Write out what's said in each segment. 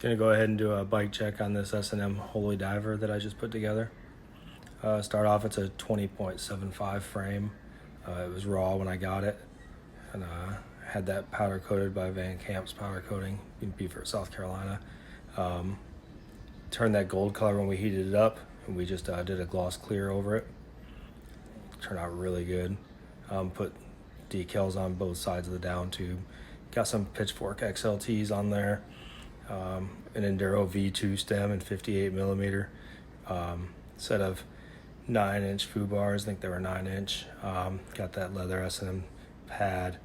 Gonna go ahead and do a bike check on this S&M Holy Diver that I just put together. Start off, it's a 20.75 frame. It was raw when I got it, and had that powder coated by Van Camp's powder coating in Beaufort, South Carolina. Turned that gold color when we heated it up, and we just did a gloss clear over it. Turned out really good. Put decals on both sides of the down tube. Got some Pitchfork XLTs on there. An Enduro V2 stem and 58 millimeter. Set of 9-inch foo bars. I think they were 9-inch. Got that leather S&M pad.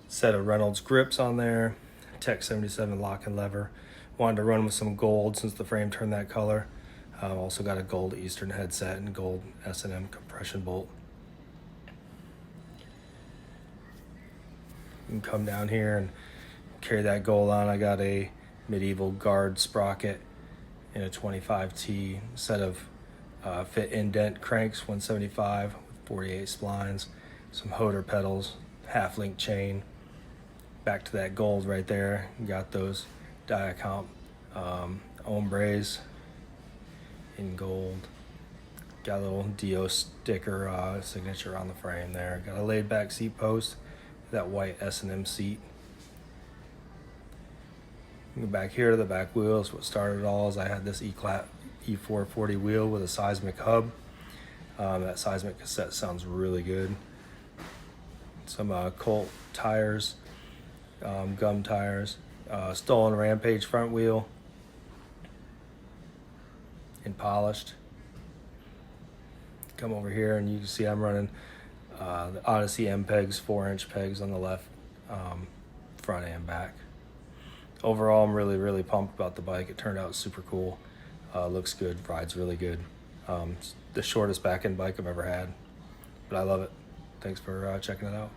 Set of Reynolds grips on there. Tech 77 lock and lever. Wanted to run with some gold since the frame turned that color. Also got a gold Eastern headset and gold S&M compression bolt. You can come down here and carry that gold on. I got a medieval guard sprocket in a 25T set of fit indent cranks, 175 with 48 splines, some Hoder pedals, half link chain. Back to that gold right there. You got those Diacomp ombres in gold. Got a little Dio sticker signature on the frame there. Got a laid back seat post, that white S&M seat. Go back here to the back wheels. What started it all is I had this E-Clat E440 wheel with a seismic hub. That seismic cassette sounds really good. Some Colt tires, gum tires, stolen Rampage front wheel, and polished. Come over here and you can see I'm running the Odyssey M pegs, 4-inch pegs on the left front and back. Overall, I'm really pumped about the bike. It turned out super cool. Looks good, rides really good. It's the shortest back end bike I've ever had, but I love it. Thanks for checking it out.